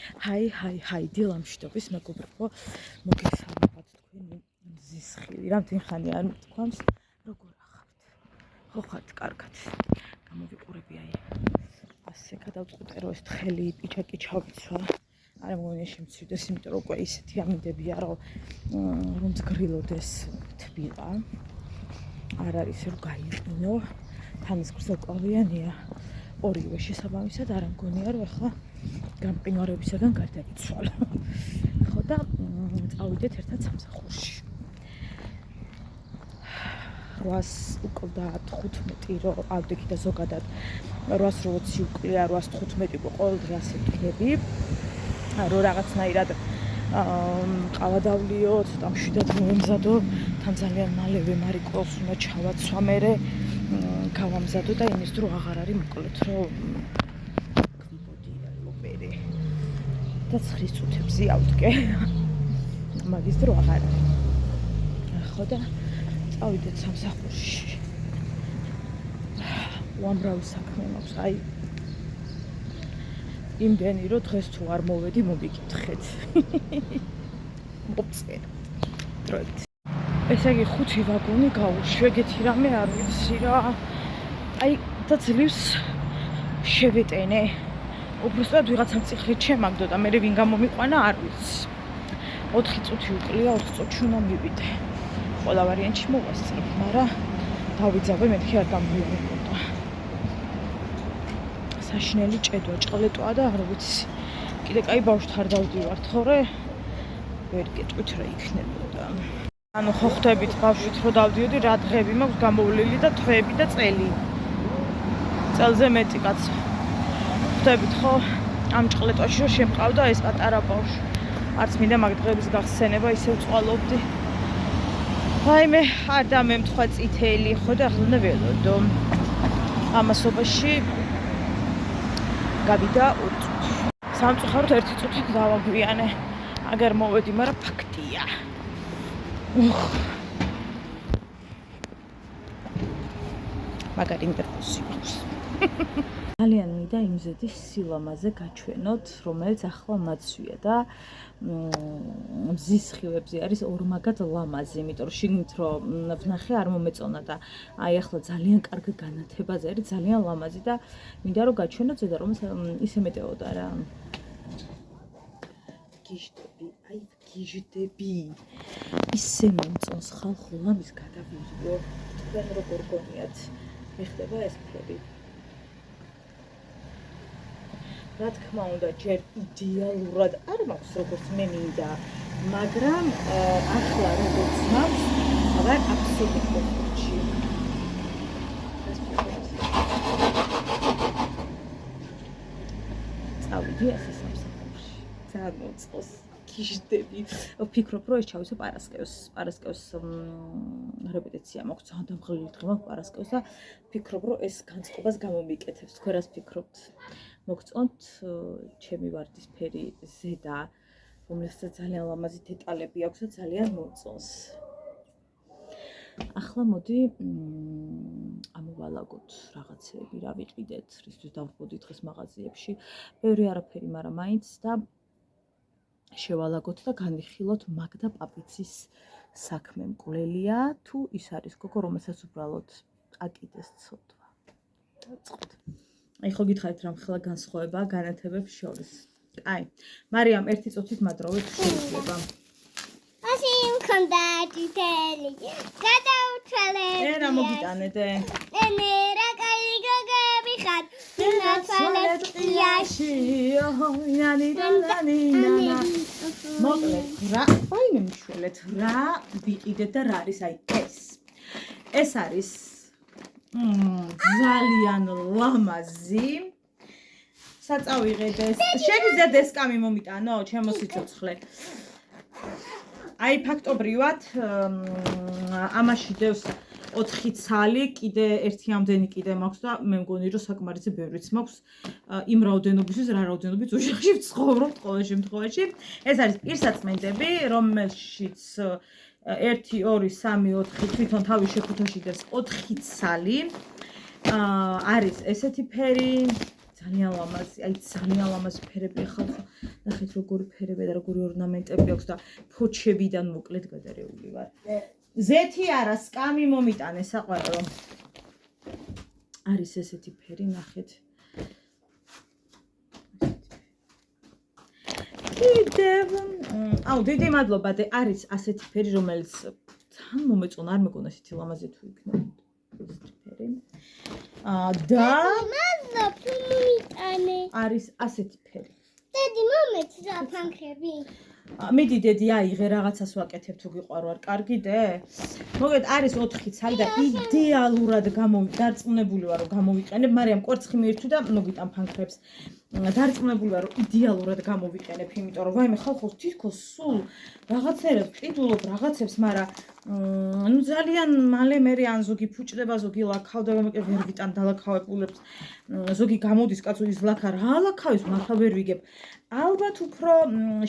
Hi, დილამშვიდობის მეგობრებო, მოგესალმებით თქვენი მზისხილი. რამდენი ხანი არ მithქვამს, როგორ ახავთ? ხო ხართ კარგად. გამოვიყურები ასე გადავწყვიტე რომ ეს თხელი პიჩაკი ჩავიცვა. არა მგონია შემცვიდეს, იმიტომ რომ უკვე ისეთი ამინდებია რომ ზგრილოდეს თბილა. არ არის რომ გაიყინო. თანისგრძელ კლავიანია. ორივე შესაბამისად არ მგონია რომ ახლა გამყინვარებისაგან გარდავიცვალ. ხო და წავიდეთ ერთად სამსახურში. 8:15 რომ ავდექი და ზოგადად 8:20 უკლია, 8:15 ყოველდღე ასე ვკრები. რომ რაღაცნაირად ყავადავლიო, ცოტა მშვიდად მომემზადო, თან ძალიან მალევე მარიკოლს უნდა ჩავაცვა მერე, გავამზადო და იმის დრო აღარ არის მოკლედ რომ და 9 წუთებზე ავდგე. მაგის დრო აღარ არის. ხო და წავიდეთ სამსახურში. უამრავი საქმე მაქვს. იმდენი რომ დღეს თუ არ მოვედი მომიკითხეთ. მოპწერ. დროებით. ესე იგი 5 ვაგონი გაუშვი, ეგეთი რამე არ ვიცი რა. და ძლივს შევეტენე. უბრალოდ ვიღაცამ წიხლით შემაგდო და მე ვინ გამომიყვანა არ ვიცი. 4 წუთი უკლია, 4 წუთში უნდა მივიდე. ყველა ვარიანტში მოვასწრებ, მაგრამ დავიძაბე მეთქი არ გამოვიყვანო. საშინელი ჭედვა, ჭყლეტვაა და არ ვიცი. კიდე კაი ბავშვთ არ დავდივართ, ხორე? ვერ გეტყვით რა იქნებოდა. ანუ ხო ხვდებით ბავშვით რომ დავდიოდი, რა დღეები მაქვს გამოვლილი და თვეები და წელი. წელზე მეტი კაცო. ხვდებით ხო ამ ჭყლეტვაში რომ შემყავდა ეს პატარა ბავშვი. არც მინდა მაგ დღეების გახსენება, ისევ წვალობდი. მე არ დამემთხვა წითელი, ხო და ახლა უნდა ველოდო. ამასობაში გავიდა 2 წუთი. სამწუხაროდ 1 წუთით დავაგვიანე. აგერ მოვედი, მაგრამ ფაქტია. მაგარი ინტერფოსი მაქვს. ძალიან მინდა იმზედის სილამაზე გაჩვენოთ, რომელიც ახლა მაცვია და მზის სხივებზე არის ორმაგად ლამაზი, იმიტომ რომ შიგნით რომ ვნახე არ მომეწონა და ახლა ძალიან კარგი განათებაზე არის, ძალიან ლამაზი და მინდა რომ გაჩვენოთ ზედა რომ ისე მეტეოდა რა. გიჟდები. ისე მომწონს ხალხო ლამის გადავიდიო. თქვენ როგორ გონიათ? მიხდება ეს ფერი. რა თქმა უნდა, ჯერ იდეალურად არ მაქვს როგორც მე მინდა, მაგრამ ახლა როგორც მაქვს, აღარ აბსოლუტურად ხუჩი. წავიდი ასე სამსახურში. ძალიან მოწყოს. გიჟდები. ვფიქრობ, რომ ეს ჩავიცო პარასკევს რეპეტიცია მაქვს, ძალიან დამღლელი დღე მაქვს პარასკევს და ვფიქრობ, რომ ეს განწყობას გამომიკეთებს. თქვენ რას ფიქრობთ? მოგწონთ ჩემი ვარდისფერი ზედა, რომელსაც ძალიან ლამაზი დეტალები აქვს და ძალიან მომწონს. ახლა მოდი ამოვალაგოთ რაღაცები, რა ვიყიდეთ, რისთვის დავხმოდი დღეს მაღაზიებში. ბევრი არაფერი, მაგრამ მაინც და შევალაგოთ და განვიხილოთ მაგდა პაპიცის საქმე. მკვლელია თუ ის არის გოგო, რომელსაც უბრალოდ აკიდეს ცოდვა. დავწყოთ. ხო გითხარით რა მხელა განსხვავება განათებებს შორის. მარიამ 1 წუთით მადროვეთ შეიძლება. ასე მქონდა წითელი. გადავთვალე. რა მოგიტანეთე? რა კაი გოგები ხარ. ნაცვალეთ ყიაში. მოკლედ რა, მე მიშველეთ რა ვიყიდეთ და რა არის ეს არის ძალიან ლამაზი. საწავიღეთ ეს. შეგიძლიათ ეს კამი მომიტანო, ჩემო სიცოცხლე. ფაქტობრივად ამაში დევს 4 ცალი, კიდე ერთი ამდენი კიდე მაქვს და მე მგონი რომ საკმარისი ბევრიც მაქვს იმ რაოდენობისთვის, რა რაოდენობით ოჯახში ვცხოვრობთ ყოველ შემთხვევაში. ეს არის პირსაწმენდები, რომელშიც 1, 2, 3, 4 თვითონ თავის შეფუთოში დევს 4 ცალი. არის ესეთი ფერი, ძალიან ლამაზი, აი ძალიან ლამაზი ფერები ხალხო. ნახეთ როგორი ფერები და როგორი ორნამენტები აქვს და ფოჩებიდან მოკლედ გადარეული ვარ. ზეთი არა, სკამი მომიტანე საყვარელო. არის ესეთი ფერი, ნახეთ. კიდევ, აუ, დიდი მადლობა, არის ასეთი ფერი, რომელიც თან მომეწონა, არ მეგონა ისეთი ლამაზი თუ იქნება. ესეთი ფერი. და მადლობა, მომიტანე. არის ასეთი ფერი. დედი, მომეწდა ფანქრები. მიდი დედი აიღე რაღაცას ვაკეთებ თუ გიყვარვარ, კარგი დე? მოგეთ არის 4 ცალი და იდეალურად დარწმუნებული ვარ რომ გამოვიყენებ, მაგრამ კვერცხი მიირთვი და მოგიტან ფანქრებს. დარწმუნებული ვარ რომ იდეალურად გამოვიყენებ, იმიტომ რომ ვაიმე ხალხოს თითქოს სულ რაღაცერად ყიდულობ რაღაცებს, მაგრამ ნუ ძალიან მალე მე ან ზოგი ფუჭდება, ზოგი ლაქავდა, ვერ ვიტან დალაქავებულებს. ზოგი გამოდის კაცო ის ლაქა რა ლაქავის, მართლა ვერ ვიგებ. ალბათ უფრო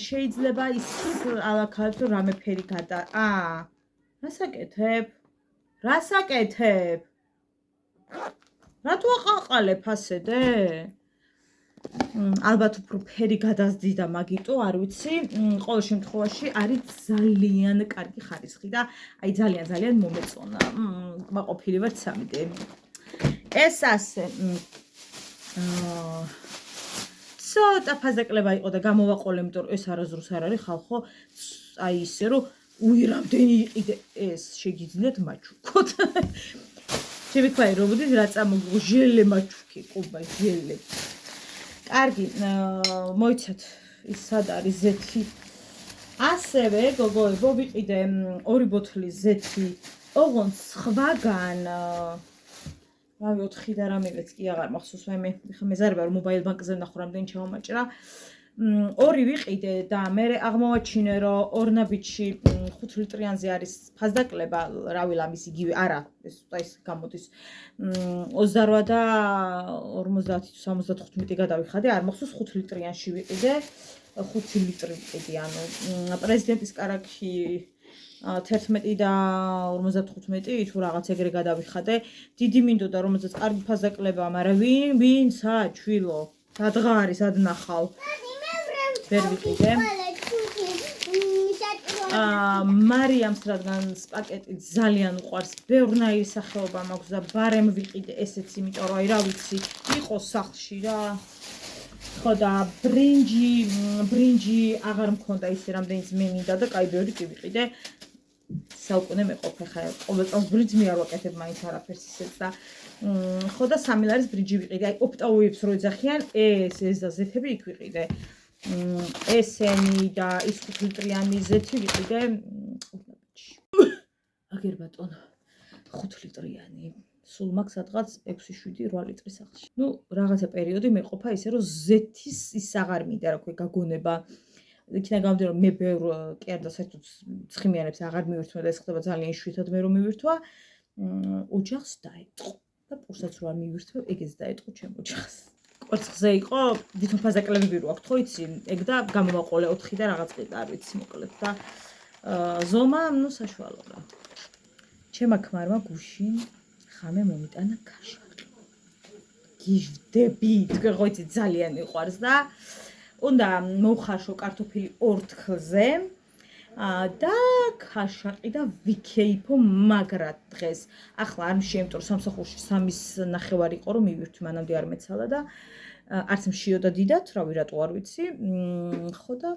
შეიძლება ისიც ალაქავებს რომ რამე ფერი გადა. რასაკეთებ? რატო აყალყალებ ასე დე? ალბათ უფრო ფერი გადაზდი და მაგიტო არ ვიცი. ყოველ შემთხვევაში არის ძალიან კარგი ხარისხი და აი ძალიან მომეწონა. მაყოფილი ვარ 3D. ეს ასე ცოტა ფაზაკლება იყო და გამოვაყოლე, იმიტომ რომ ეს არასდროს არ არის ხალხო. აი ისე რომ უირამდენი იყიდე ეს შეგიძლიათ მაჩუქოთ. შევიქვა რობოდის რა წამოგო ჟელე მაჩუქი, ყובה ჟელე. კარგი, მოიცათ ის სად არის ზეთი. ასევე გოგოებო ვიყიდე 2 ბოთლის ზეთი. ოღონდ სხვაგან რავი 4 და რამევეც კი აღარ მახსოვს მე მეზარება რომ მობაილ ბანკზე ნახო რამდენი ჩავამაჭრა. 2 ვიყიდე და მე აღმოვაჩინე რომ ორნაბიჩი 5 ლიტრიანზე არის ფაზდაკლება, რავი ლამის იგივე არა, ეს გამოდის 28 და 50-75 გადავიხადე, არ მახსოვს 5 ლიტრიანში ვიყიდე, 5 ლიტრი ვიყიდე, ანუ პრეზიდენტის კარაქი 11 და 55 თუ რაღაც ეგრე გადავიხადე. დიდი მინდოდა რომელზეც კარგი ფაზაკლება, მაგრამ ვინ საჩვილო სადღარი სადნახავ ვერ ვიყიდე. მარიამს რადგან პაკეტი ძალიან უყვარს, ბევრნაირი სახეობა მაქვს და ბარემ ვიყიდე ესეც, იმიტომ რომ აი რა ვიცი, იყოს სახლში რა. ხო და ბრინჯი აღარ მქონდა ისე რამდენიც მე მინდა და კაი ბევრი კი ვიყიდე. საუკუნე მეყოფე ხა ყოველ წელს ბრინჯს მე არ ვაკეთებ მაინც არაფერს ისეც და ხო და 3 ლარის ბრინჯი ვიყიდე. აი ოპტაუებს რო ეძახიან, ეს და ზეთები იქ ვიყიდე. ესენი და ის 5 ლიტრიანი ზეთი ვიყიდე. აგერ ბატონო 5 litrიანი. სულ მაქვს სადღაც 6-7-8 ლიტრი სახლში. ნუ რაღაცა პერიოდი მეყოფა ისე რომ ზეთის ის აღარ მინდა რა ქვია გაგონება. იქნება გამომდინარე რომ მე ბევრ კერდა საერთოდ ცხიმიანებს აღარ მივირთვა და ეს ხდება ძალიან იშვიათად მე რომ მივირთვა. ოჯახს დაეწყო და პურსაც რო არ მივირთვებ, ეგეც დაეწყო ჩემ ოჯახს. კვერცხზე იყო ვითომ ფაზაკლებები რო აქვს, ხო იცი, ეგ და გამოვაყოლე 4 და რაღაც ყიდა არ ვიცი მოკლედ და ზომა, ნუ საშუალო რა. ჩემა ქმარმა გუშინ ხამე მომიტანა ქაშაკი. გიჟდები, თქვენ ხო იცით ძალიან მიყვარს და უნდა მოვხარშო კარტოფილი 2 თხლზე და ქაშაკი და ვიქეიფო მაგრად დღეს. ახლა არ შემტრო სამსახურში 3:30 იყო რომ მივირთვი, მანამდე არ მეცალა და არც მშიოდა დიდად, რავი რატო არ ვიცი. ხო და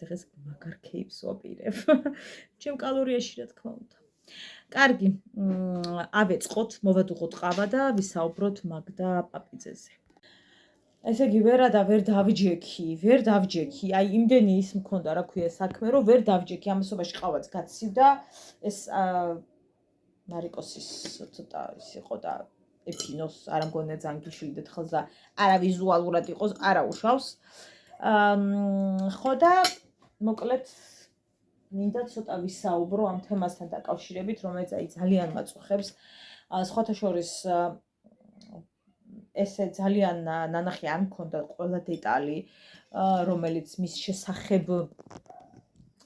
დღეს მაგარ ქეიფს ვაპირებ. ჩემ კალორიაში რა თქმა უნდა. კარგი, ავეწყოთ, მოვადუღოთ ყავა და ვისაუბროთ მაგდა პაპიძეზე. ესე იგი ვერ დავჯექი. აი იმდენი ის მქონდა რა ქვია საქმე, რომ ვერ დავჯექი. ამასობაში ყავაც გაცივდა. ეს მარიკოსის ცოტა ის იყო და ეფინოს არ მგონია ძალიან გიშლიდეთ ხელს და არა ვიზუალურად იყოს, არა უშავს. ხო და მოკლედ მინდა ცოტა ვისაუბრო ამ თემასთან დაკავშირებით, რომელიც აი ძალიან მაწუხებს. სხვათა შორის ესე ძალიან ნანახი არ მქონდა ყველა დეტალი, რომელიც მის შესახებ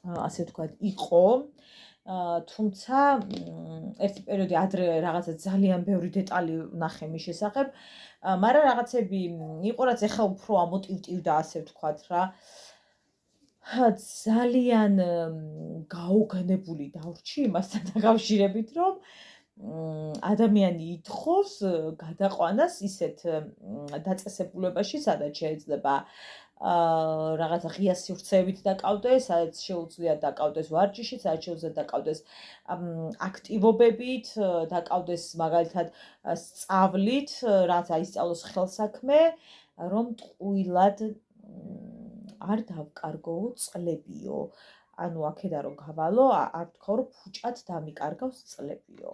ასე ვთქვათ იყო. თუმცა ერთი პერიოდი ადრე რაღაცა ძალიან ბევრი დეტალი ვნახე მის შესახებ, მაგრამ რაღაცები იყო, რაც ეხლა უფრო ამოტივტივდა, ასე ვთქვათ რა. ძალიან გაოგნებული დავრჩი იმასთან დაკავშირებით, რომ ადამიანი ითხოვს გადაყვანას ისეთ დაწესებულებაში, სადაც შეიძლება რაღაცა ღია სივრცეებით დაკავდეს, სადაც შეუძლია დაკავდეს ვარჯიშით, სადაც შეუძლია დაკავდეს აქტივობებით, დაკავდეს მაგალითად სწავლით, რაც აისწავლოს ხელსაქმე, რომ ტყუილად არ დავკარგო წლებიო. ანუ აქედან რომ გავალო, არ ვთქვა, რომ ფუჭად დამიკარგავს წლებიო.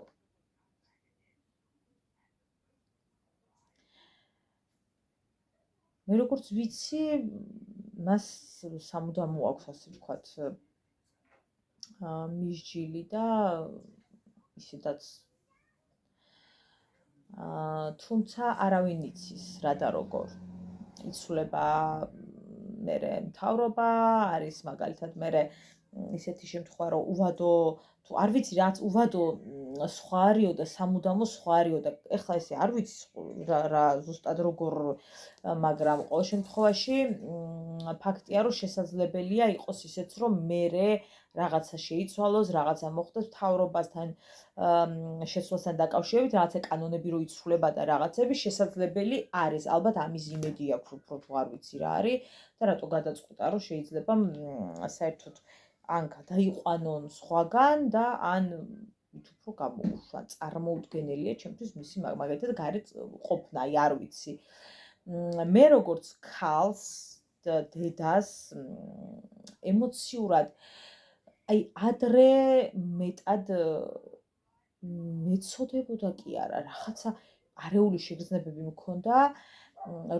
მე როგორც ვიცი, მას სამუდამო აქვს, ასე ვთქვათ, მისჯილი და ისედაც თუმცა არავინ იცის რა და როგორ. იცვლება მერე მთავრობა, არის მაგალითად მერე ისეთი შემთხვევა, რომ უვადო თუ არ ვიცი რაც უვადო სხვა არისო და სამუდამო სხვა არისო და ეხლა ესე არ ვიცი რა ზუსტად როგორ, მაგრამ ყოველ შემთხვევაში ფაქტია, რომ შესაძლებელია იყოს ისეც, რომ მერე რაღაცა შეიცვალოს, რაღაცა მოხდეს მთავრობასთან შეცვლასთან დაკავშირებით, რაღაცა კანონები რო იცვლება და რაღაცები შესაძლებელი არის. ალბათ ამის იმედი აქვს, უფრო თუ არ ვიცი რა არის და რატო გადაწყვიტა, რომ შეიძლება საერთოდ ან გადაიყვანონ სხვაგან და ან უფრო გამოუშვან. წარმოუდგენელია ჩემთვის მისი მაგალითად გარეთ ყოფნა, არ ვიცი. მე როგორც ქალს და დედას ემოციურად ადრე მეტად მეცოდებოდა კი არა, რაღაცა არეული შეგრძნებები მქონდა,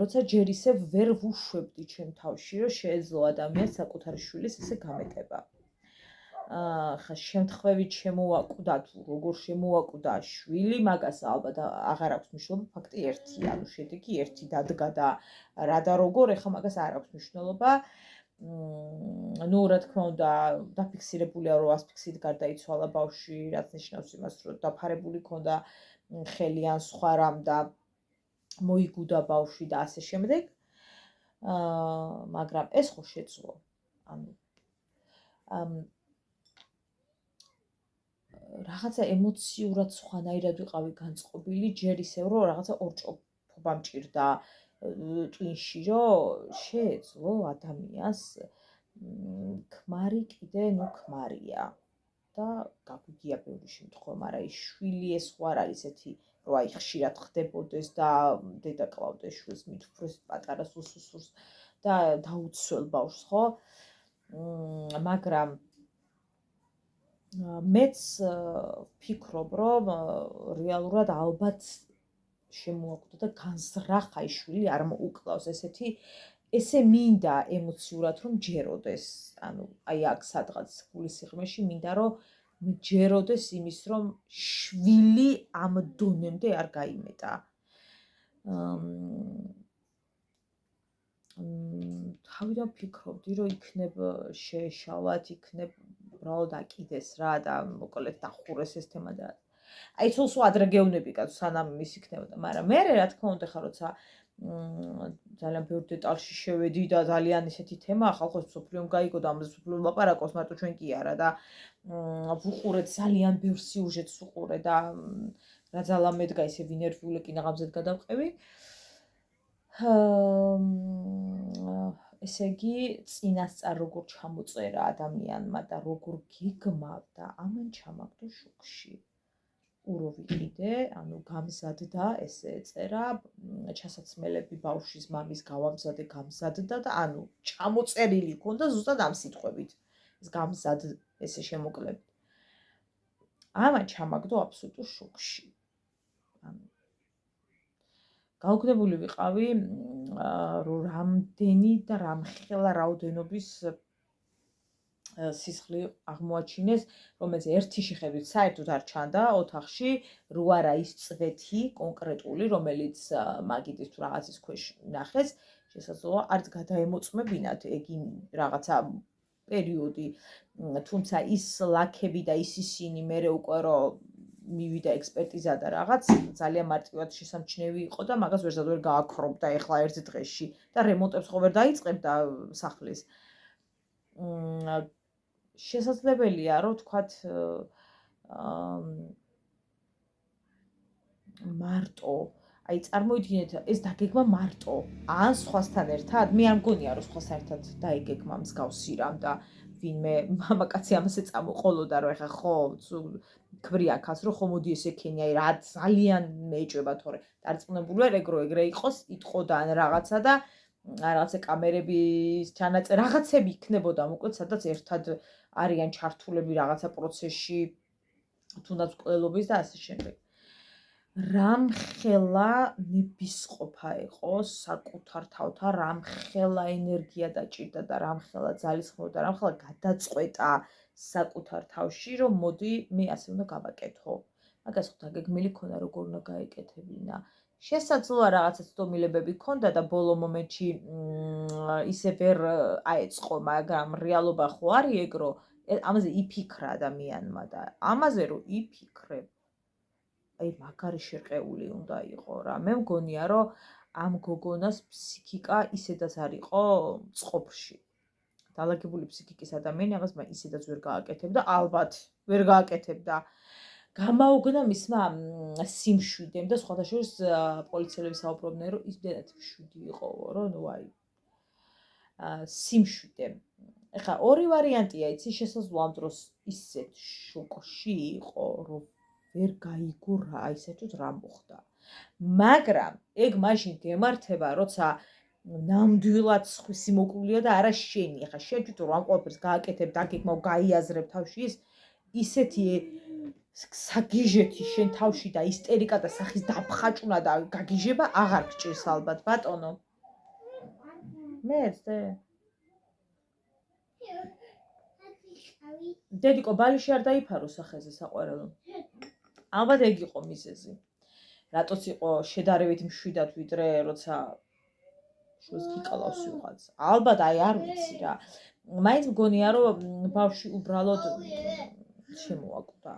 როცა ჯერ ისე ვერ ვუშვებდი ჩემ თავში, რომ შეეძლო ადამიანს საკუთარი შვილის ესე გამეტება. ხა შემთხვევით შემოვაკვდა თუ როგორ შემოვაკვდა შვილი, მაგას ალბათ აღარ აქვს მნიშვნელობა, ფაქტი ერთია, ანუ შედეგი ერთი დადგა და რა და როგორ, ეხლა მაგას არ აქვს მნიშვნელობა. ნუ რა თქმა უნდა, დაფიქსირებულია, რომ ასფიქსიით გარდაიცვალა ბავშვი, რაც ნიშნავს იმას, რომ დაფარებული ქონდა ხელი ან სხვა რამ და მოიგუდა ბავშვი და ასე შემდეგ. მაგრამ ეს ხო შეძლო. ანუ რაღაცა ემოციურად სხვანაირად ვიყავი განწყობილი, ჯერ ისევ რომ რაღაცა ორჭოფობა მჭირდა ტვინში, რომ შეეძლო ადამიანს ქმარი კიდე ნუ ქმარია და გაგვიგია ბევრი შემთხვევა, მაგრამ ის შვილი ეს ხო არ არის ესეთი, რომ აი ხშირად ხდებოდეს და დედა კლავდეს შვილს, მით უფრო პატარას უსუსურს და დაუცველ ბავშვს, ხო? მაგრამ მეც ვფიქრობ, რომ რეალურად ალბათ შემოაკვდა და განზრახა ის შვილი არ მოუკლავს ესე მინდა ემოციურად რომ ჯეროდეს, ანუ აი აქ სადღაც გულის სიღრმეში მინდა რომ ჯეროდეს იმის რომ შვილი ამ დონემდე არ გაიმეტა. თავიდან ვფიქრობდი რომ იქნებ შეეშალათ, იქნებ უბრალოდ აკიდეს რა და მოკლედ დახურეს ეს თემა და აი ცოლს ადრე გეუბნები კაცო სანამ ის იქნებოდა, მაგრამ მე რა თქმა უნდა ხა როცა ძალიან ბევრ დეტალში შევედი და ძალიან ისეთი თემა ხალხოს მსოფლიომ გაიგო და ამაზე მსოფლიო ლაპარაკობს, მარტო ჩვენ კი არა და ვუყურეთ ძალიან ბევრ სიუჟეტს ვუყურე და რა ძალა მედგა ისე ვინერვიული კინაღამზედ გადავყევი. ესე იგი, წინასწარ როგორ ჩამოწერა ადამიანმა და როგორ გეგმავდა, ამან ჩამაგდო შუქში. ურო ვიყიდე, ანუ გამზადდა, ესე ეწერა, ჩასაცმელები ბავშვის მამის გავამზადე, გამზადდა და ანუ ჩამოწერილი ქონდა ზუსტად ამ სიტყვებით. ეს გამზად, ესე შემოკლებით. ამან ჩამაგდო აბსოლუტურ შუქში. გაუგნებული ვიყავი, რომ რამდენი და რამხელა რაოდენობის სისხლი აღმოაჩინეს, რომელიც ერთი შეხედვით საერთოდ არ ჩანდა ოთახში, რო არა ის წვეთი კონკრეტული, რომელიც მაგიდის თუ რაღაცის ქვეშ ნახეს, შესაძლოა არც გადაემოწმებინათ, ეგ რაღაცა პერიოდი, თუმცა ის ლაქები და ის ისინი მერე უკვე რომ მივიდა ექსპერტიზა და რაღაც ძალიან მარტივად შესამჩნევი იყო და მაგას ვერცად ვერ გააქრობდა ეხლა ერთ დღეში და რემონტებს ხო ვერ დაიწყებდა სახლის. შესაძლებელია რომ თქვათ მარტო აი წარმოიდგინეთ ეს დაგეგმა მარტო ან სხვასთან ერთად მე არ მგონია რომ სხვასთან ერთად დაიგეგმა მსგავსი რამ და ვინმე მამაკაცი ამასე წამოყოლოდა რომ ეხა ხო ქმრი აქაც რომ ხო მოდი ეს ექენი აი რა ძალიან მეეჭვება თორე დარწმუნებული ვარ ეგრე იყოს იტყოდა ან რაღაცა და რაღაცა კამერების ჩანაწერი რაღაცები იქნებოდა მოკლედ სადაც ერთად არიან ჩართულები რაღაცა პროცესში თუნდაც მკვლელობის და ასე შემდეგ. რამხელა ნებისყოფა იყო საკუთარ თავთან, რამხელა ენერგია დაჭირდა და რამხელა ძალისხმევა და რამხელა გადაწყვეტა საკუთარ თავში, რომ მოდი მე ასე უნდა გავაკეთო. მაგას ხო დაგეგმილი ქონა როგორ უნდა გაეკეთებინა. შესაძლოა რაღაცა ცდომილებები ქონდა და ბოლო მომენტში ისე ვერ აეწყო, მაგრამ რეალობა ხო არის ეგ, რომ ამაზე იფიქრა ადამიანმა და ამაზე რომ იფიქრებ აი მაგარი შერყეული უნდა იყო რა. მე მგონია რომ ამ გოგონას ფსიქიკა ისედაც არ იყო წყობში. დალაგებული ფსიქიკის ადამიანი აღას ისედაც ვერ გააკეთებდა, ალბათ ვერ გააკეთებდა. გამაუგნა მისმა სიმშვიდემ და სხვათა შორის პოლიციელები საუბრობდნენ რომ ის დედათ მშვიდი იყო, რომ ნუ აი სიმშვიდემ. ეხლა ორი ვარიანტია, იცი შესაძლოა ამ დროს ისეთ შოკში იყო, რომ ვერ გაიგო რა აი საერთოდ რა მოხდა. მაგრამ ეგ მაშინ გემართება, როცა ნამდვილად სხვისი მოკლულია და არა შენი. ეხლა შენ თვითონ რომ ამ ყველაფერს გააკეთებ, დაგეგმავ, გაიაზრებ თავში ისეთი საგიჟეთი შენ თავში და ისტერიკა და სახის დაფხაჭვნა და გაგიჟება აღარ გჭირს ალბათ ბატონო. მე ეცდე დედიკო ბალიში არ დაიფარო სახეზე საყვარელო. ალბათ ეგ იყო მიზეზი. რატოც იყო შედარებით მშვიდად ვიდრე როცა შულს გიყალავს ვიღაც. ალბათ აი არ ვიცი რა. მაინც მგონია რომ ბავშვი უბრალოდ შემოაკვდა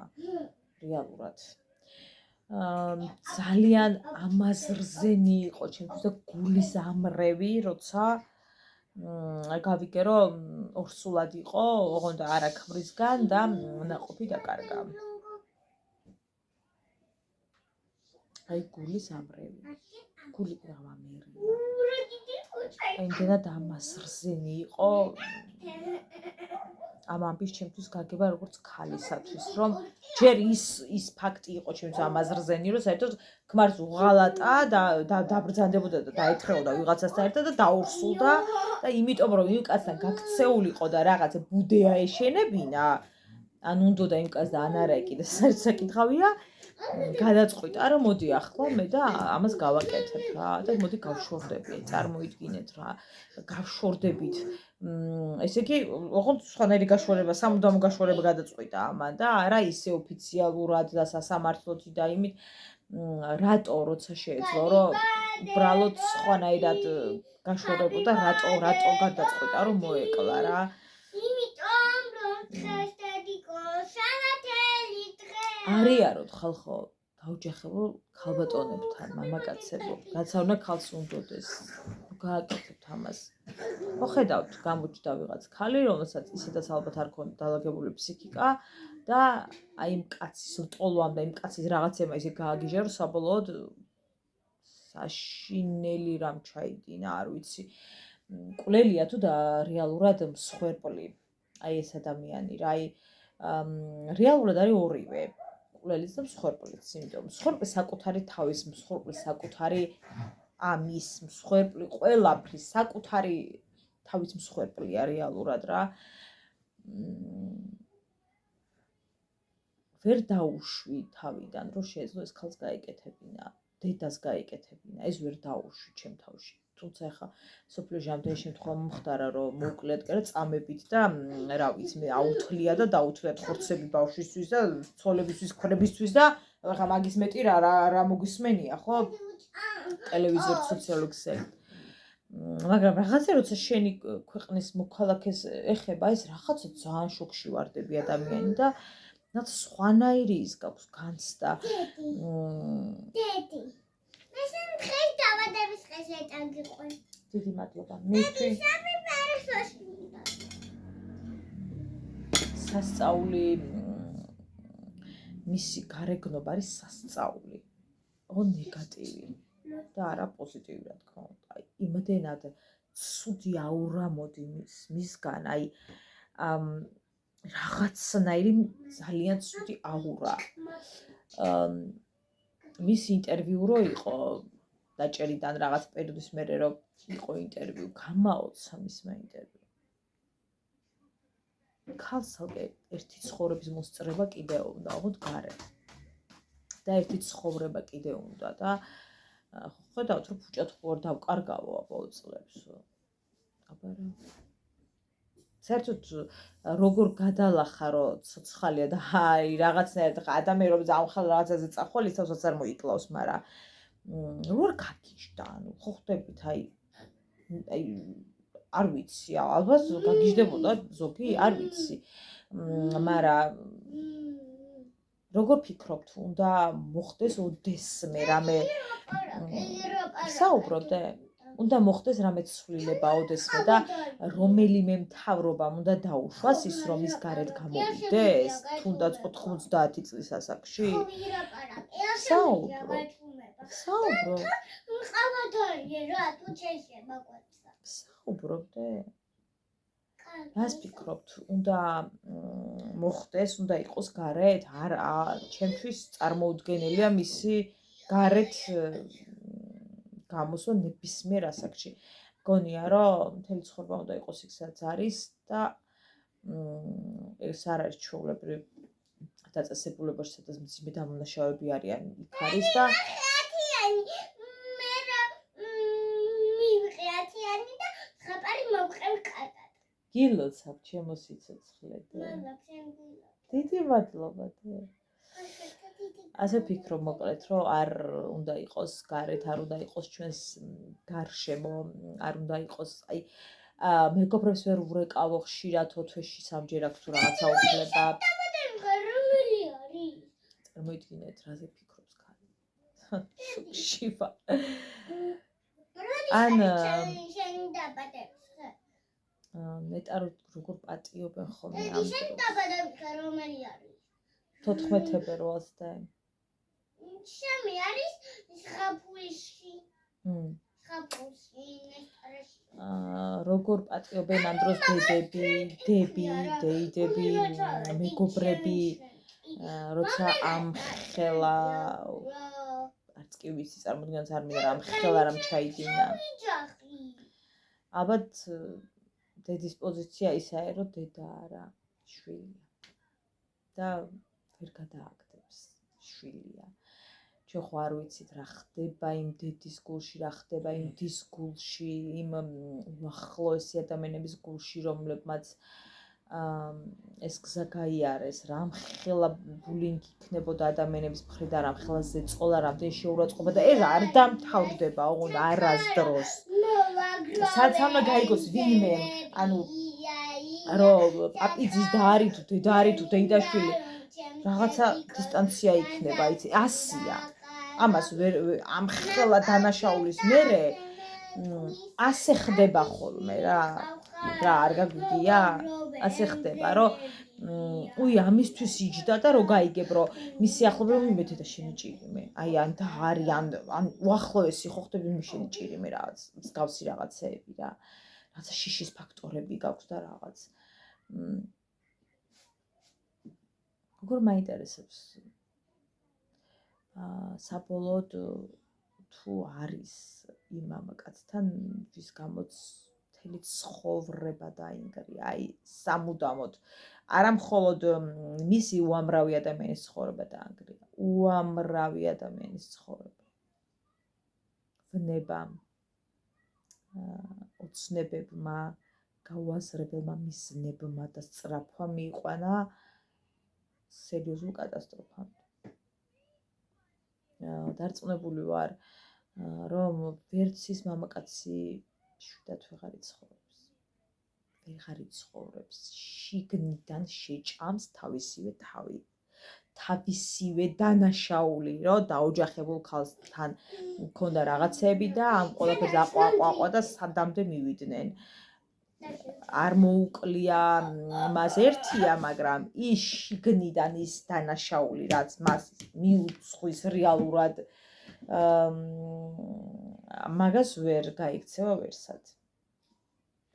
რეალურად. ძალიან ამაზრზენი იყო ჩემთვის და გულის ამრევი, როცა გავიგე რომ ორსულად იყო, ოღონდ არა ქმრისგან და ნაყოფი დაკარგა. აი გულის ამრევი. გული გამამერი. იმდენად ამაზრზენი იყო. ამ ამბის ჩემთვის გაგება როგორც ქალისათვის, რომ ჯერ ის ფაქტი იყო ჩემთვის ამაზრზენი, რომ საერთოდ ქმარს უღალატა და დაბრძანდებოდა და დაეთრეოდა ვიღაცასთან ერთად და დაურსულდა და იმიტომ რომ იმ კაცთან გაქცეულიყო და რაღაცა ბუდეა ეშენებინა, ან უნდოდა იმ კაცს და ან არა კიდე საკითხავია, გადაწყვიტა რომ მოდი ახლა მე და ამას გავაკეთებ რა და მოდი გავშორდები, წარმოიდგინეთ რა, გავშორდებით. ესე იგი, ოღონდ სხვანაირი გაშორება, სამუდამო გაშორება გადაწყვიტა ამან და არა ისე ოფიციალურად და სასამართლოთი და იმით, რატო როცა შეეძლო, რომ უბრალოდ სხვანაირად გაშორებოდა, რატო გადაწყვიტა რომ მოეკლა რა. იმიტომ რომ დღეს დედიკო სანათელი დღე. არიაროთ ხალხო, დაუჯახებულ ქალბატონებთან, მამაკაცებო, რაც არ უნდა ქალს უნდოდეს. გააკეთებთ ამას. მოხედავთ, გამოჩნდა ვიღაც ქალი, რომელსაც ისედაც ალბათ არ ქონდა დალაგებული ფსიქიკა და აი იმ კაცის ლტოლვამ და იმ კაცის რაღაცემა ისე გააგიჟა, რომ საბოლოოდ საშინელი რამ ჩაიდინა, არ ვიცი. მკვლელია თუ და რეალურად მსხვერპლი აი ეს ადამიანი რა, აი რეალურად არის ორივე. მკვლელიც და მსხვერპლიც, იმიტომ მსხვერპლი საკუთარი თავის, მსხვერპლი საკუთარი ამის, მსხვერპლი ყველაფრის საკუთარი თავის მსხვერპლია რეალურად რა. ვერ დაუშვი თავიდან, რომ შეეძლო ეს ქალს გაეკეთებინა, დედას გაეკეთებინა, ეს ვერ დაუშვი ჩემ თავში. თუმცა ახლა სოფლიოში ამდენი შემთხვევა მომხდარა, რომ მოუკლედ კი რა წამებით და რა ვიცი, მე აუთლია და დაუთლიათ ხორცები ბავშვისთვის და ცოლებისთვის, ქრებისთვის და ახლა მაგის მეტი რა მოგვისმენია, ხო? ტელევიზორ სოციალური ქსელი. მაგრამ რაღაცა როცა შენი ქვეყნის მოქალაქეს ეხება, ეს რაღაცა ძალიან შოკში ვარდები ადამიანი და რაც სხვანაირი ის გაქვს განცდა. დედი. მე შენ დღეს დაბადების დღეს ეტაგიყვენ. დიდი მადლობა. მისთვის სამი პარასოში. სასწაული მისი გარეგნობა არის სასწაული. ნეგატივი და არა პოზიტივი, რა თქმა უნდა. აი, იმდენად ცუდი აურა მოდის მისგან, აი რაღაცნაირი ძალიან ცუდი აურა. მის ინტერვიუ რო იყო დაჭერიდან რაღაც პერიოდის მერე რო იყო ინტერვიუ, გამაოცა მისმა ინტერვიუ. ქალსალკე ერთი ცხოვრების მოსწრება კიდე უნდა, ალბათ გარეთ. და ერთი ცხოვრება კიდე უნდა და ხედავთ რომ ფუჭად ხوار დავკარგავო აბა წლებს. აბა რა. საერთოდ როგორ გადალახა რომ ცოცხალია და აი რაღაცნაირად ადამიანი რომ ამხელ რაღაცაზე წახვალ ისაც არ მოიკლავს, მაგრამ როგორ გაგიჟდა, ანუ ხო ხვდებით აი არ ვიცი, ალბათ გაგიჟდებოდა ზოგი, არ ვიცი. მაგრამ როგორ ფიქრობთ, უნდა მოხდეს ოდესმე რამე საუბრობდე? უნდა მოხდეს რამე ცვლილება ოდესმე და რომელიმე მთავრობამ უნდა დაუშვას ის რომ ის გარეთ გამოვიდეს, თუნდაც 90 წლის ასაკში. საუბრო. მყავადარია რა, თუ შეიძლება ყვეცა. საუბრობდე? რას ფიქრობთ, უნდა მოხდეს, უნდა იყოს გარეთ? არა, ჩემთვის წარმოუდგენელია მისი გარეთ გამოსვა ნებისმიერ ასაკში. მგონია, რომ მთელი ცხოვრება უნდა იყოს იქ, სადაც არის და ეს არ არის ჩვეულებრივ დაწესებულებაში, სადაც მძიმე დამონაშავეები არიან, იქ არის და მე რა მივიღე 10-იანი და ხაპარი მოვყევ კარგად. გილოცავ ჩემო სიცოცხლე. დიდი მადლობა. ასე ფიქრობ მოკლედ, რომ არ უნდა იყოს გარეთ, არ უნდა იყოს ჩვენს გარშემო, არ უნდა იყოს, აი მეგობრებს ვერ ვრეკავო ხშირად თვეში სამჯერ აქვს თუ რაღაცა უფლება. რომელი არის? წარმოიდგინეთ, რაზე ფიქრობს ქალი. შოკში ვარ. შენი დაბადების დღე. ნეტარო როგორ პატიობენ ხოლმე ამ დედი, შენი დაბადების დღე რომელი არის? 14 თებერვალს-და. შემი არის ზღაპულში. ზღაპულში ნესტარეში. როგორ პატიობენ ამ დროს დედები, დეიდები, მეგობრები, როცა ამხელა არც კი ვიცი, წარმოიდგინეთ არ მინდა ამხელა რამ ჩაიდინა. ალბათ დედის პოზიცია ისაა, რომ დედა არა, შვილია. და ვერ გადააგდებს, შვილია. ჩვენ ხო არ ვიცით რა ხდება იმ დედის გულში, რა ხდება იმ დის გულში, იმ უახლოესი ადამიანების გულში, რომლებმაც ეს გზა გაიარეს, რამხელა ბულინგი იქნებოდა ადამიანების მხრიდან, რამხელა ზეწოლა, რამდენი შეურაცხყოფა და ეს არ დამთავრდება ოღონდ არასდროს. სადაც უნდა გაიგოს ვინმე, ანუ რომ პაპიძის და არის თუ დედა არის თუ დეიდაშვილი რაღაცა დისტანცია იქნება, იცი, 100-ია. ამას ვერ ამხელა დანაშაულის მერე ასე ხდება ხოლმე რა არ გაგვიგია? ასე ხდება, რომ უი ამისთვის იჯდა და რო გაიგებ, რომ მისი ახლობლები მიმეთე და შენი ჭირიმე. აი ან და არის ან უახლოესი ხო ხდები მე შენი ჭირიმე რაღაც მსგავსი რაღაცეები რა. რაღაცა შიშის ფაქტორები გაქვს და რაღაც. როგორ მაინტერესებს საბოლოოდ თუ არის იმ მამაკაცთან, ვის გამოც მთელი ცხოვრება დაინგრია, აი სამუდამოდ არა მხოლოდ მისი უამრავი ადამიანის ცხოვრება დაანგრია, უამრავი ადამიანის ცხოვრება. ვნებამ, ოცნებებმა, გაუაზრებელმა მიზნებმა და სწრაფვა მიიყვანა სერიოზულ კატასტროფამ. დარწმუნებული ვარ, რომ ვერც ის მამაკაცი შვიდად ვეღარ იცხოვრებს. ვეღარ იცხოვრებს. შიგნიდან შეჭამს თავისივე თავი. თავისივე დანაშაული, რომ დაოჯახებულ ქალთან მქონდა რაღაცები და ამ ყველაფერს აყვაყვა და სადამდე მივიდნენ. არ მოუკლია მას ერთია, მაგრამ ის შიგნიდან ის დანაშაული, რაც მას მიუძღვის რეალურად მაგას ვერ გაიქცევა ვერსად.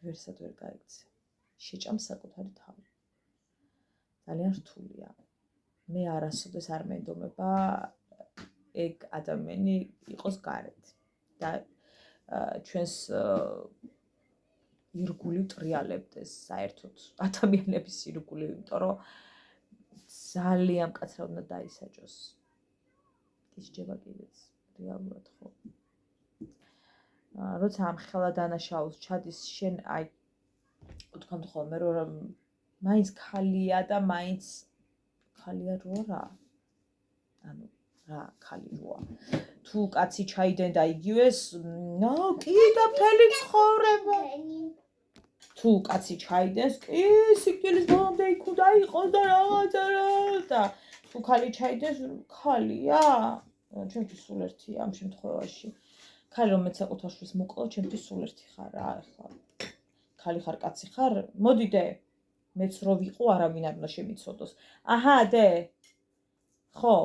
ვერსად ვერ გაიქცევა. შეჭამს საკუთარი თავი. ძალიან რთულია. მე არასოდეს არ მენდომება ეგ ადამიანი იყოს გარეთ და ჩვენს ირგული ტრიალებდეს საერთოდ ადამიანების ირგული, იმიტომ რომ ძალიან მკაცრად უნდა დაისაჯოს. ის ჯება კიდეც რეალურად ხო. როცა ამ ხელა დანაშაულს ჩადის შენ აი ვთქვამთ ხოლმე რომ მაინც ქალია და მაინც ქალია როა რა. ანუ რა ქალი როა. თუ კაცი ჩაიდენ და იგივეს, კიდე მთელი ცხოვრება. თუ კაცი ჩაიდენს, კი სიკვდილის ბოლომდე იქ უნდა იყოს და რაღაცა და თუ ქალი ჩაიდენს, ქალია. ჩემთვის სულ ერთია ამ შემთხვევაში. ქალი რომ მეც საკუთარ შვილს მოკლო, ჩემთვის სულ ერთი ხარ რა ახლა. ქალი ხარ, კაცი ხარ, მოდიდე. მეც რო ვიყო, არავინ არ უნდა შემიცოდოს. აჰა, დე. ხო,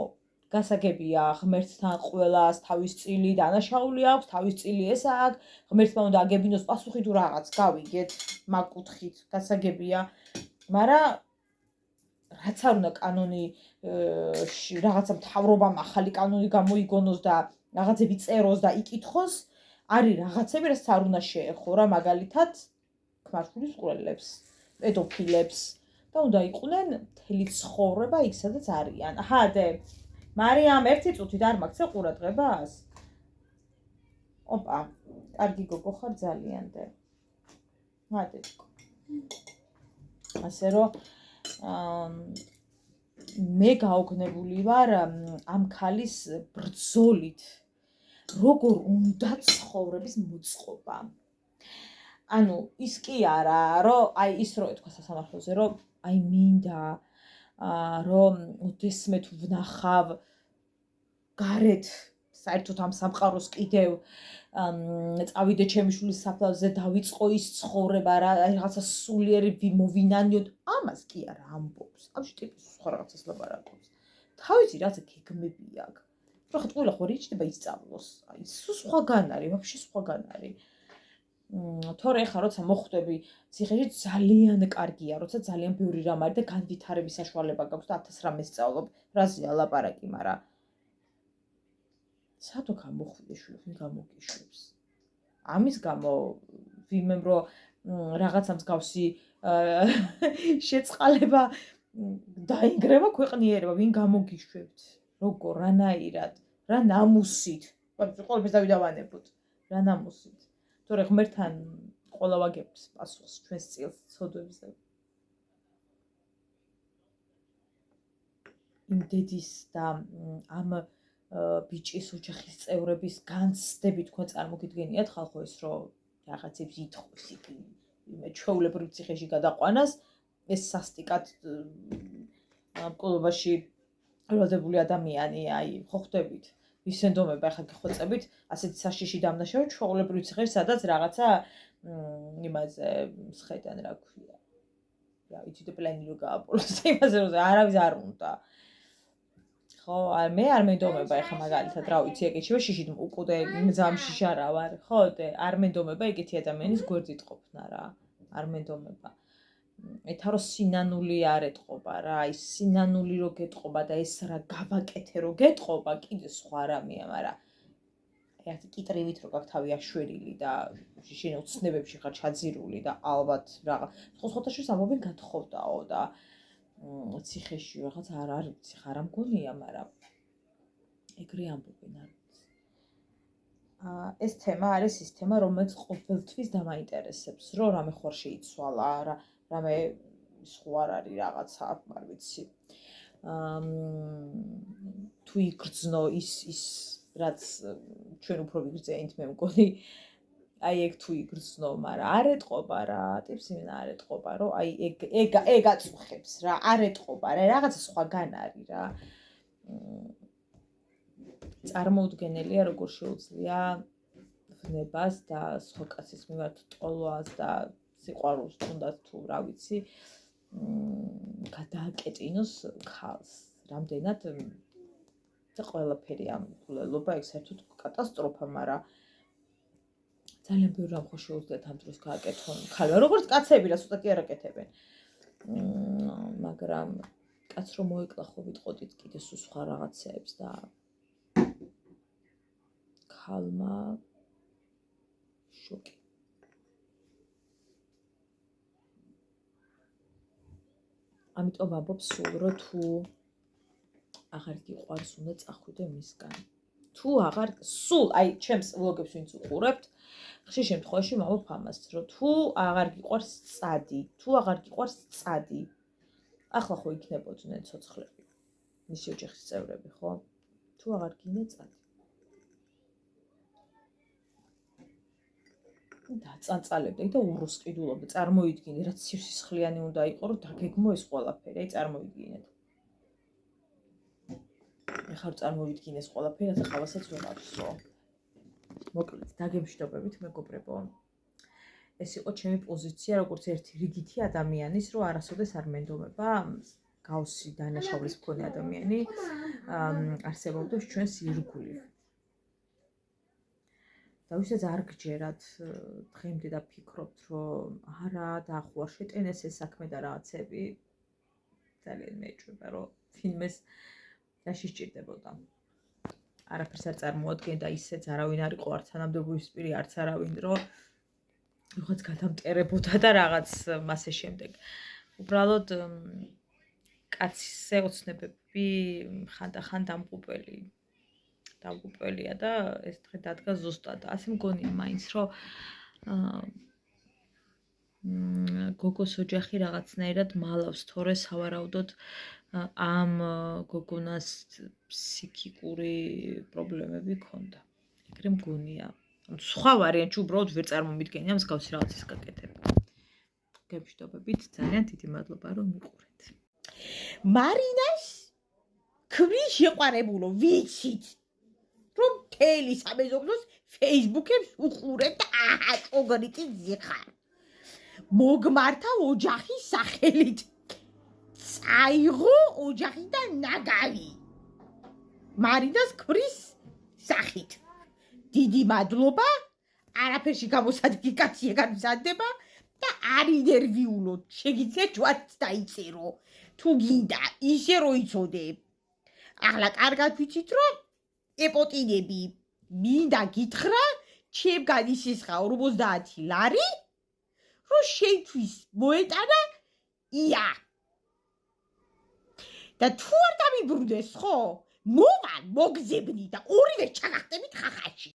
გასაგებია, ღმერთთან ყველას თავის წილი დანაშაული აქვს, თავის წილი ეს აქვს, ღმერთმა უნდა აგებინოს პასუხი თუ რაღაც, გავიგეთ, მაგ კუთხით, გასაგებია. მაგრამ რაც არ უნდა კანონი რაღაცა მთავრობამ ახალი კანონი გამოიგონოს და რაღაცები წეროს და იკითხოს, არის რაღაცები, რაც არ უნდა შეეხო რა, მაგალითად, ქმარშვილის მკვლელებს, პედოფილებს და უნდა იყვნენ მთელი ცხოვრება იქ, სადაც არიან. აჰა, დე. მარიამ, ერთი წუთით არ მაგცე ყურადღებას? ოპა, კარგი გოგო ხარ ძალიან დე. მადეპკო. ასე რომ მე გაოგნებული ვარ ამ ქალის ბრძოლით, როგორ უნდა ცხოვრების მოწყობა. ანუ ის კი არა, რომ აი ის რო ეთქვა სასამართლოზე, რომ აი მინდა რომ ოდესმე თუ ვნახავ გარეთ საერთოდ ამ სამყაროს კიდევ წავიდე ჩემი შვილის საფლავზე, დავიწყო ის ცხოვრება რა, რაღაცა სულიერი მოვინანიოთ, ამას კი არა ამბობს. ამში ტიპის სხვა რაღაცას ლაპარაკობს. თავისი რაღაცა გეგმები აქვს. რო ხა ყველა ხო რიჩდება ისწავლოს. აი სხვაგან არის, ვაფშე სხვაგან არის. თორე ხა როცა მოხვდები ციხეში ძალიან კარგია, როცა ძალიან ბევრი რამ არის და განვითარების საშუალება გაქვს და 1000 რამე სწავლობ, რაზეა ლაპარაკი, მაგრამ სათო გამოხვიდე შვილს, ვინ გამოგიშვებს. ამის გამო ვიმემრო რაღაცა მსგავსი შეწყალება დაინგრევა ქვეყნიერება, ვინ გამოგიშვებთ, როგორ, რანაირად, რა ნამუსით. ყველაფერს დავიდავანებოთ, რა ნამუსით. თორე ღმერთთან ყველა ვაგებთ პასუხს ჩვენს წილს ცოდვებზე. იმ დედის და ამ ბიჭის ოჯახის წევრების განცდები თქვენ წარმოგიდგენიათ ხალხო ეს რომ რაღაცებს ითხოვს იქ ჩვეულებრივ ციხეში გადაყვანას, ეს სასტიკად მკვლობაში ველოდებული ადამიანი, აი ხო ხვდებით ვისენდომება ახლა გიხვეწებით ასეთი საშიში დამნაშავე ჩვეულებრივ ციხეში, სადაც რაღაცა იმაზე მსხედან რა ქვია. რა იცი და პლანი რო გააპოლოს იმაზე რომ არავის არ უნდა. ხო, მე არ მენდომება ახლა მაგალითად რა ვიცი ეკეჩება შიშით უკუდე მძამში რა ვარ, ხო და არ მენდომება ეგეთი ადამიანის გვერდით ყოფნა რა. არ მენდომება. ეთა რო სინანული არ ეტყობა რა, ის სინანული რო გეტყობა და ეს რა გავაკეთე რო გეტყობა, კიდე სხვა რამეა, მაგრამ ერთი კიტრივით რო გაქვს თავი აშვერილი და შენ უცნებებში ხარ ჩაძირული და ალბათ რაღაც სხვათა შორის ამბობენ გათხოვდაო და ციხეში რაღაც არ ვიცი ხარ ამგონია, მაგრამ ეგრე ამბობენ არ ვიცი. ეს თემა არის ის თემა, რომელიც ყოველთვის დამაინტერესებს, რომ რამე ხوار შეიცვალა, რამე სხვა არ არის რაღაცა, არ ვიცი. თუ იგრძნო ის რაც ჩვენ უფრო ვიგრძენით, მე მგონი აი ეგ თუ იგრძნო, მაგრამ არ ეტყობა რა, ტიპს იმენა არ ეტყობა, რომ აი ეგ აწუხებს რა, არ ეტყობა რა, რაღაცა სხვაგან არის რა. წარმოუდგენელია როგორ შეუძლია ვნებას და სხვა კაცის მიმართ ტოლვას და სიყვარულს თუნდაც თუ რა ვიცი გადააკეტინოს ქალს. რამდენად და ყველაფერი ამ გულელობა ეგ საერთოდ კატასტროფა, მაგრამ ძალიან ბევრი რამ ხო შეუძლიათ ამ დროს გააკეთონ ქალმა, როგორც კაცები რა ცოტა კი არ აკეთებენ. მაგრამ კაც რომ მოეკლა ხო ვიტყოდით კიდე სულ სხვა რაღაცეებს და ქალმა შოკი. ამიტომ ვამბობ სულ რომ თუ აღარ გიყვარს უნდა წახვიდე მისგან. თუ აღარ სულ აი ჩემს ვლოგებს ვინც უყურებთ, ხშირ შემთხვევაში ვამბობ ამას, რომ თუ აღარ გიყვარს წადი, თუ აღარ გიყვარს წადი. ახლა ხო იქნებოდნენ ცოცხლები. მისი ოჯახის წევრები, ხო? თუ აღარ გინდა წადი. დაწანწალებდი და უროს ყიდულობდი, წარმოიდგინე, რაც სისხლიანი უნდა იყო, რომ დაგეგმო ეს ყველაფერი, აი წარმოიდგინეთ. ეხლა წარმოვიდგინე ეს ყველაფერი, რათა ხავასაც ვერ ავსო. მოკლედ, დაგემშვიდობებით მეგობრებო. ეს იყო ჩემი პოზიცია, როგორც ერთი რიგითი ადამიანის, რომ არასოდეს არ მენდომება გავსი დანაშაულის მქონე ადამიანი არსებობდეს ჩვენს ირგვლივ. და ვისაც არ გჯერათ დღემდე და ფიქრობთ, რომ არა, დაახლა შეტენეს ეს საქმე და რაღაცები, ძალიან მეჭვება, რომ ფილმეს რაში სჭირდებოდა. არაფერს არ წარმოადგენდა ისეც არავინ არ იყო არც თანამდებობისპირი, არც არავინ, რომ ვიღაც გადამტერებოდა და რაღაც მასე შემდეგ. უბრალოდ კაცის ოცნებები ხანდახან დამღუპველია და ეს დღე დადგა ზუსტად. ასე მგონია მაინც, რომ გოგოს ოჯახი რაღაცნაირად მალავს, თორე სავარაუდოდ ამ გოგონას ფსიქიკური პრობლემები ჰქონდა. ეგრე მგონია. სხვა ვარიანტი უბრალოდ ვერ წარმომიდგენია მსგავსი რაღაცის გაკეთება. გემშვიდობებით, ძალიან დიდი მადლობა რომ მიყურეთ. მარინას ქმრის შეყვარებულო, ვიცით რომ მთელი სამეზობლოს Facebook-ებს უყურებ და ჭოგრიტი ზიხარ. მოგმართა ოჯახის სახელით. წაიღო ოჯახიდან ნაგავი. მარინას ქმრის სახით. დიდი მადლობა, არაფერში გამოსადგი კაცი ეგ მზადდება და არ ინტერვიულოთ. შეგიძლიათ ჯვარც დაიწერო. თუ გინდა, ისე რომ იცოდე. ახლა კარგად ვიცით რომ ეპოტინები მინდა გითხრა, ჩემგან ისესხა 50 ლარი, რომ შეთვის მოეტანა ია. და თუ არ დამიბრუნდეს, ხო? მოვალ, მოგზებნი და ორივე ჩაგახტებით ხახაში.